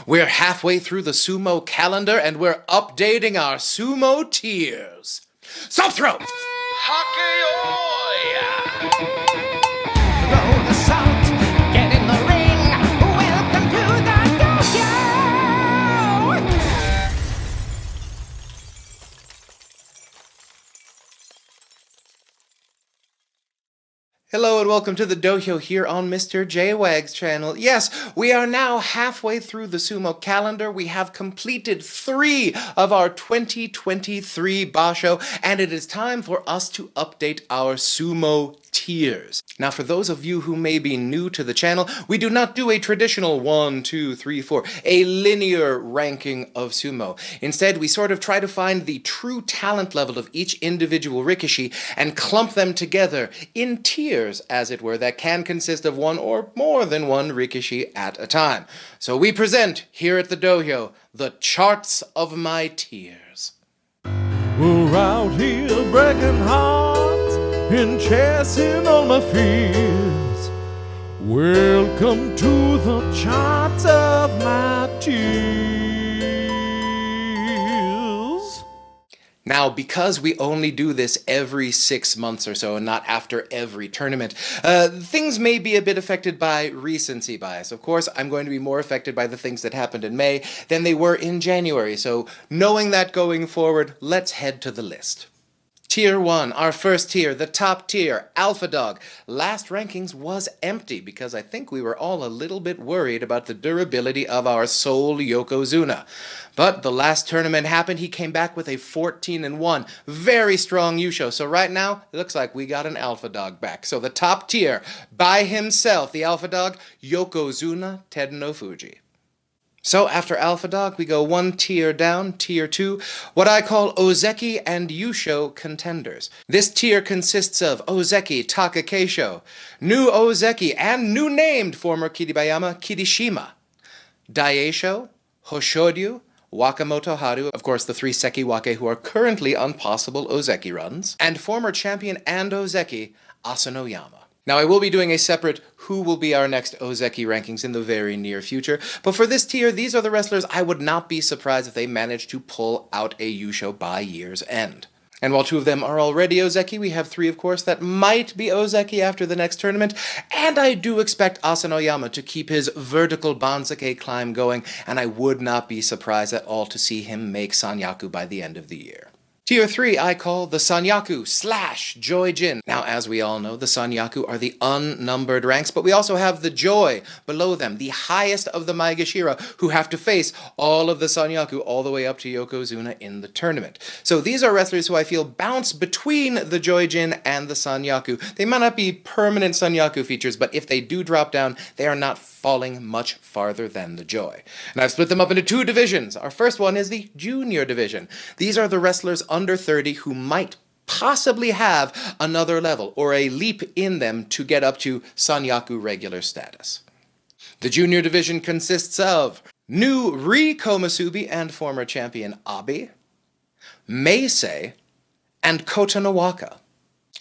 We're halfway through the Sumo calendar and we're updating our Sumo tiers. Stop throw! Throw the salt, get in the ring. Welcome to the Dohyo. Hello and welcome to the Dohyo here on MrJWags channel. Yes, we are now halfway through the Sumo calendar. We have completed 3 of our 2023 basho, and it is time for us to update our Sumo tiers. Now, for those of you who may be new to the channel, we do not do a traditional 1, 2, 3, 4, a linear ranking of sumo. Instead, we sort of try to find the true talent level of each individual rikishi and clump them together in tiers, as it were, that can consist of one or more than one rikishi at a time. So we present, here at the Dohyo, the charts of my tiers. We're out here breaking hearts and chasing all my fears. Welcome to the charts of my tears. Now, because we only do this every 6 months or so and not after every tournament, things may be a bit affected by recency bias. Of course, I'm going to be more affected by the things that happened in May than they were in January, so knowing that going forward, let's head to the list. Tier 1, our first tier, the top tier, Alpha Dog. Last rankings was empty because I think we were all a little bit worried about the durability of our Soul Yokozuna. But the last tournament happened, he came back with a 14-1. Very strong Yusho. So right now, it looks like we got an Alpha Dog back. So the top tier, by himself, the Alpha Dog, Yokozuna Terunofuji. So after Alpha Dog, we go 1 tier down, tier 2, what I call Ozeki and Yusho contenders. This tier consists of Ozeki Takayasu, new Ozeki and new named former Kiribayama Kirishima, Daisho, Hoshodyu, Wakamoto Haru, of course the 3 Sekiwake who are currently on possible Ozeki runs, and former champion and Ozeki Asanoyama. Now, I will be doing a separate who will be our next Ozeki rankings in the very near future, but for this tier, these are the wrestlers I would not be surprised if they managed to pull out a Yusho by year's end. And while 2 of them are already Ozeki, we have 3, of course, that might be Ozeki after the next tournament, and I do expect Asanoyama to keep his vertical Banzake climb going, and I would not be surprised at all to see him make Sanyaku by the end of the year. Tier 3 I call the Sanyaku / Joijin. Now, as we all know, the Sanyaku are the unnumbered ranks, but we also have the Joy below them, the highest of the Maegashira, who have to face all of the Sanyaku all the way up to Yokozuna in the tournament. So these are wrestlers who I feel bounce between the Joijin and the Sanyaku. They might not be permanent Sanyaku features, but if they do drop down, they are not falling much farther than the Joy. And I've split them up into 2 divisions. Our first one is the Junior division. These are the wrestlers under 30 who might possibly have another level or a leap in them to get up to Sanyaku regular status. The Junior division consists of new Komusubi and former champion Abi, Meisei, and Kota Nawaka.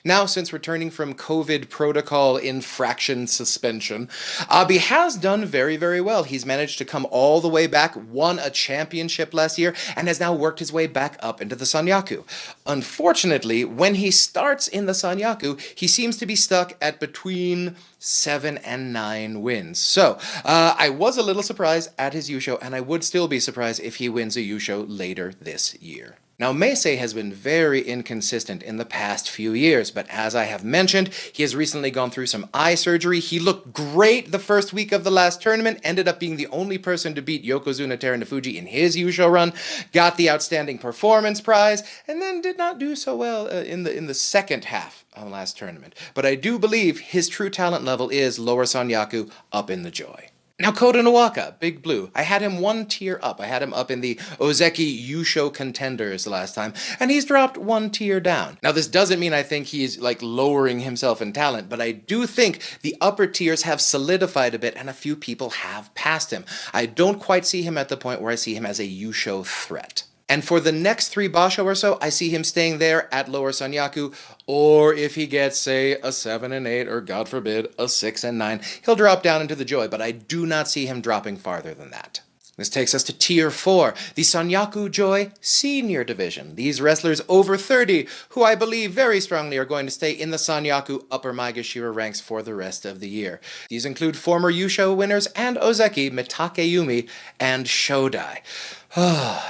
Now, since returning from COVID protocol infraction suspension, Abi has done very, very well. He's managed to come all the way back, won a championship last year, and has now worked his way back up into the Sanyaku. Unfortunately, when he starts in the Sanyaku, he seems to be stuck at between 7 and 9 wins. So, I was a little surprised at his Yusho, and I would still be surprised if he wins a Yusho later this year. Now, Meisei has been very inconsistent in the past few years, but as I have mentioned, he has recently gone through some eye surgery. He looked great the first week of the last tournament, ended up being the only person to beat Yokozuna Terunofuji in his Yusho run, got the Outstanding Performance Prize, and then did not do so well in the second half of the last tournament. But I do believe his true talent level is lower Sanyaku, up in the Joy. Now, Kota Nawaka, Big Blue, I had him 1 tier up. I had him up in the Ozeki Yusho contenders last time, and he's dropped 1 tier down. Now, this doesn't mean I think he's, lowering himself in talent, but I do think the upper tiers have solidified a bit, and a few people have passed him. I don't quite see him at the point where I see him as a Yusho threat. And for the next 3 basho or so, I see him staying there at lower Sanyaku, or if he gets, say, a 7 and 8, or God forbid, a 6 and 9, he'll drop down into the Joy, but I do not see him dropping farther than that. This takes us to Tier 4, the Sanyaku Joy Senior Division. These wrestlers over 30, who I believe very strongly are going to stay in the Sanyaku Upper Maegashira ranks for the rest of the year. These include former Yusho winners and Ozeki Mitakeumi and Shodai.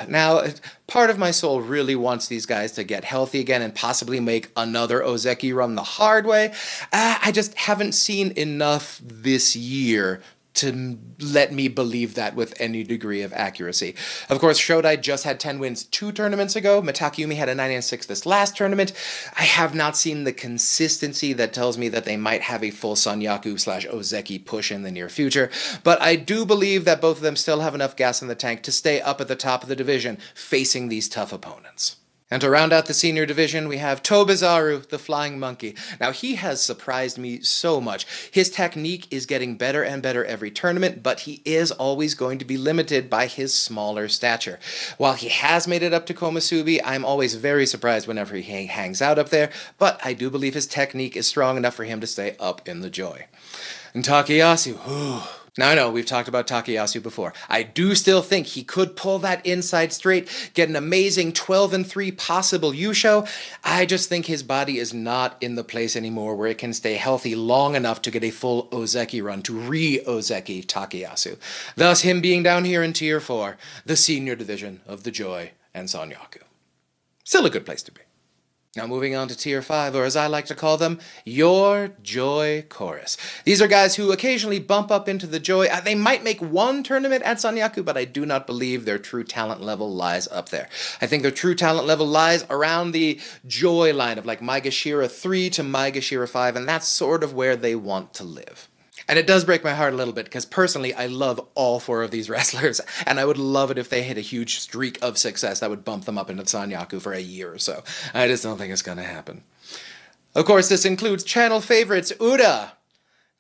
Now, part of my soul really wants these guys to get healthy again and possibly make another Ozeki run the hard way. I just haven't seen enough this year to let me believe that with any degree of accuracy. Of course, Shodai just had 10 wins 2 tournaments ago. Mitakeumi had a 9-6 this last tournament. I have not seen the consistency that tells me that they might have a full Sanyaku/Ozeki push in the near future, but I do believe that both of them still have enough gas in the tank to stay up at the top of the division, facing these tough opponents. And to round out the senior division, we have Tobizaru, the Flying Monkey. Now, he has surprised me so much. His technique is getting better and better every tournament, but he is always going to be limited by his smaller stature. While he has made it up to Komusubi, I'm always very surprised whenever he hangs out up there, but I do believe his technique is strong enough for him to stay up in the Joy. And Takayasu, Now, I know we've talked about Takayasu before. I do still think he could pull that inside straight, get an amazing 12-3 possible Yusho. I just think his body is not in the place anymore where it can stay healthy long enough to get a full Ozeki run, to re-Ozeki Takayasu. Thus, him being down here in Tier 4, the senior division of the Joy and Sanyaku. Still a good place to be. Now moving on to Tier 5, or as I like to call them, Your Joy Chorus. These are guys who occasionally bump up into the Joy. They might make one tournament at Sanyaku, but I do not believe their true talent level lies up there. I think their true talent level lies around the Joy line of like Maegashira 3 to Maegashira 5, and that's sort of where they want to live. And it does break my heart a little bit, because personally, I love all 4 of these wrestlers, and I would love it if they hit a huge streak of success that would bump them up into Sanyaku for a year or so. I just don't think it's going to happen. Of course, this includes channel favorites Ura,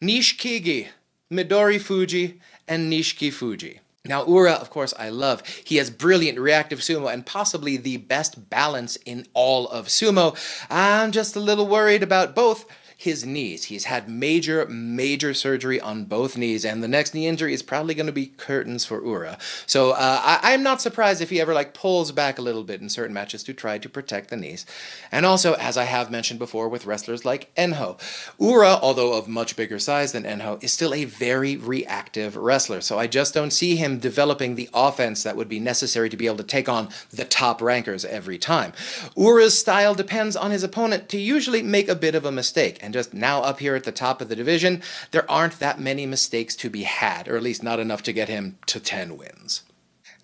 Nishikigi, Midori Fuji, and Nishiki Fuji. Now, Ura, of course, I love. He has brilliant reactive sumo and possibly the best balance in all of sumo. I'm just a little worried about both his knees. He's had major surgery on both knees, and the next knee injury is probably going to be curtains for Ura. So I'm not surprised if he ever pulls back a little bit in certain matches to try to protect the knees. And also, as I have mentioned before with wrestlers like Enho, Ura, although of much bigger size than Enho, is still a very reactive wrestler. So I just don't see him developing the offense that would be necessary to be able to take on the top rankers every time. Ura's style depends on his opponent to usually make a bit of a mistake, and just now up here at the top of the division, there aren't that many mistakes to be had, or at least not enough to get him to 10 wins.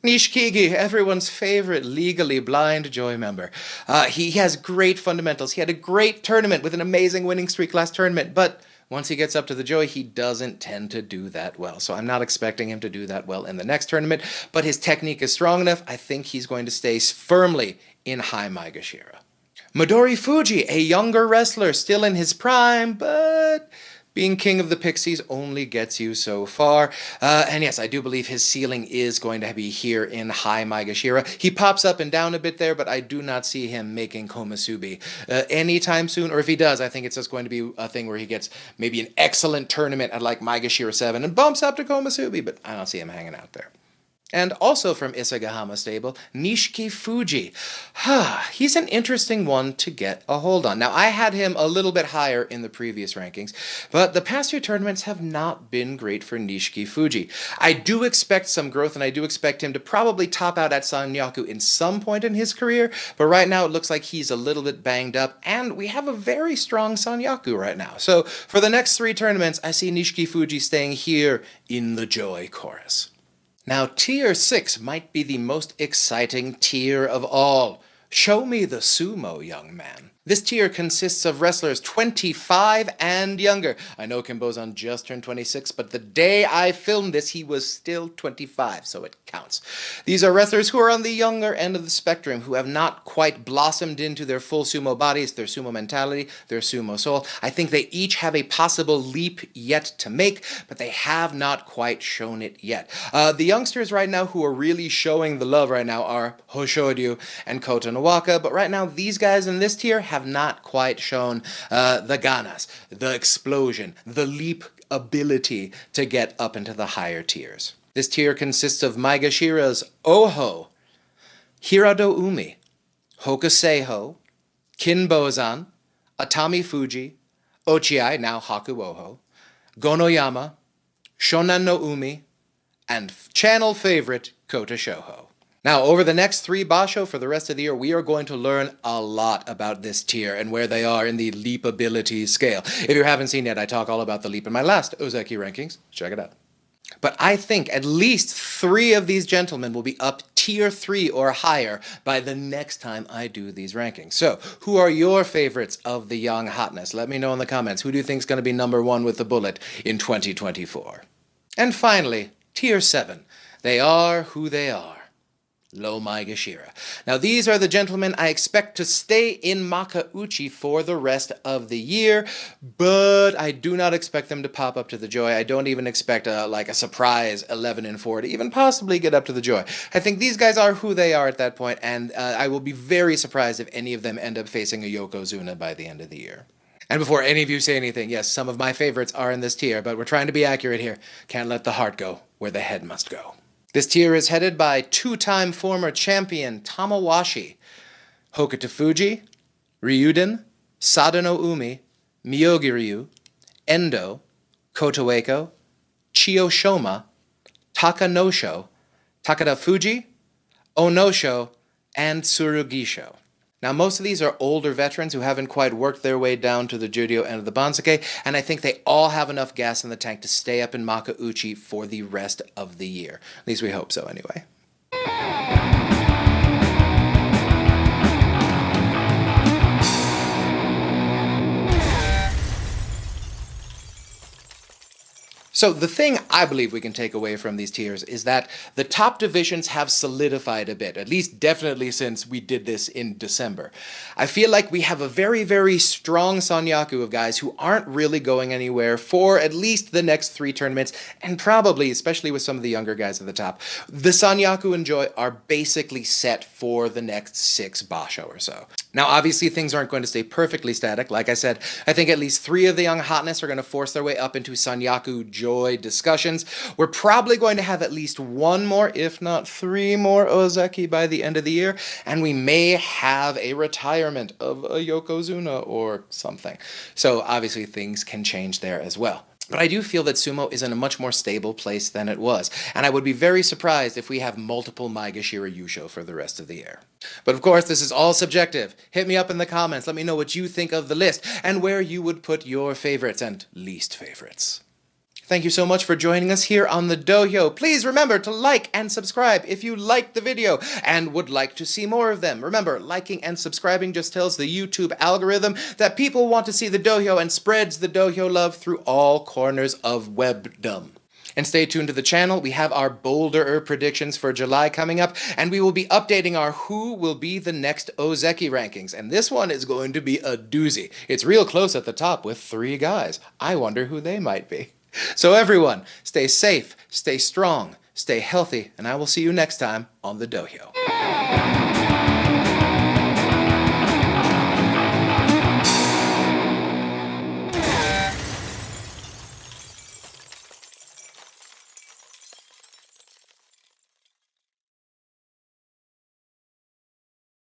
Nishikigi, everyone's favorite legally blind Joy member. He has great fundamentals. He had a great tournament with an amazing winning streak last tournament, but once he gets up to the Joy, he doesn't tend to do that well. So I'm not expecting him to do that well in the next tournament, but his technique is strong enough. I think he's going to stay firmly in high Maegashira. Midori Fuji, a younger wrestler, still in his prime, but being king of the Pixies only gets you so far. And yes, I do believe his ceiling is going to be here in high Maegashira. He pops up and down a bit there, but I do not see him making Komusubi anytime soon. Or if he does, I think it's just going to be a thing where he gets maybe an excellent tournament at Maegashira 7 and bumps up to Komusubi, but I don't see him hanging out there. And also from Isagahama stable, Nishiki Fuji. He's an interesting one to get a hold on. Now, I had him a little bit higher in the previous rankings, but the past 2 tournaments have not been great for Nishiki Fuji. I do expect some growth, and I do expect him to probably top out at Sanyaku in some point in his career, but right now it looks like he's a little bit banged up, and we have a very strong Sanyaku right now. So for the next 3 tournaments, I see Nishiki Fuji staying here in the Joy Chorus. Now, Tier 6 might be the most exciting tier of all. Show me the sumo, young man. This tier consists of wrestlers 25 and younger. I know Kimbozan just turned 26, but the day I filmed this, he was still 25, so it counts. These are wrestlers who are on the younger end of the spectrum, who have not quite blossomed into their full sumo bodies, their sumo mentality, their sumo soul. I think they each have a possible leap yet to make, but they have not quite shown it yet. The youngsters right now who are really showing the love right now are Hoshodyu and Kota Nawaka, but right now these guys in this tier have not quite shown the ganas, the explosion, the leap ability to get up into the higher tiers. This tier consists of Maegashira's Oho, Hiradoumi, Hokuseiho, Kinbozan, Atamifuji, Ochiai, now Hakuoho, Gonoyama, Shonan no Umi, and channel favorite Kota Shoho. Now, over the next 3 basho for the rest of the year, we are going to learn a lot about this tier and where they are in the leapability scale. If you haven't seen yet, I talk all about the leap in my last Ozeki rankings. Check it out. But I think at least 3 of these gentlemen will be up tier 3 or higher by the next time I do these rankings. So, who are your favorites of the young hotness? Let me know in the comments. Who do you think is going to be number 1 with the bullet in 2024? And finally, tier 7. They are who they are. Low Maegashira. Now these are the gentlemen I expect to stay in Makuuchi for the rest of the year, but I do not expect them to pop up to the joy. I don't even expect a surprise 11 and 4 to even possibly get up to the joy. I think these guys are who they are at that point, and I will be very surprised if any of them end up facing a Yokozuna by the end of the year. And before any of you say anything, yes, some of my favorites are in this tier, but we're trying to be accurate here. Can't let the heart go where the head must go. This tier is headed by 2-time former champion Tamawashi, Hokutofuji, Ryuden, Sadanoumi, Myogiryu, Endo, Kotoeko, Chiyoshoma, Takanosho, Takadafuji, Onosho, and Tsurugisho. Now, most of these are older veterans who haven't quite worked their way down to the Juryo end of the Bansake, and I think they all have enough gas in the tank to stay up in Makuuchi for the rest of the year. At least we hope so, anyway. So the thing I believe we can take away from these tiers is that the top divisions have solidified a bit, at least definitely since we did this in December. I feel like we have a very, very strong Sanyaku of guys who aren't really going anywhere for at least the next 3 tournaments, and probably, especially with some of the younger guys at the top, the Sanyaku and Joy are basically set for the next 6 basho or so. Now, obviously, things aren't going to stay perfectly static. Like I said, I think at least 3 of the young hotness are going to force their way up into Sanyaku Joy discussions. We're probably going to have at least 1 more, if not 3 more Ozeki by the end of the year, and we may have a retirement of a Yokozuna or something. So obviously things can change there as well. But I do feel that Sumo is in a much more stable place than it was, and I would be very surprised if we have multiple Maegashira Yusho for the rest of the year. But of course, this is all subjective. Hit me up in the comments, let me know what you think of the list, and where you would put your favorites and least favorites. Thank you so much for joining us here on the Dohyo. Please remember to like and subscribe if you liked the video and would like to see more of them. Remember, liking and subscribing just tells the YouTube algorithm that people want to see the Dohyo and spreads the Dohyo love through all corners of webdom. And stay tuned to the channel. We have our bolder predictions for July coming up, and we will be updating our who will be the next Ozeki rankings. And this one is going to be a doozy. It's real close at the top with 3 guys. I wonder who they might be. So everyone, stay safe, stay strong, stay healthy, and I will see you next time on the Dohyo.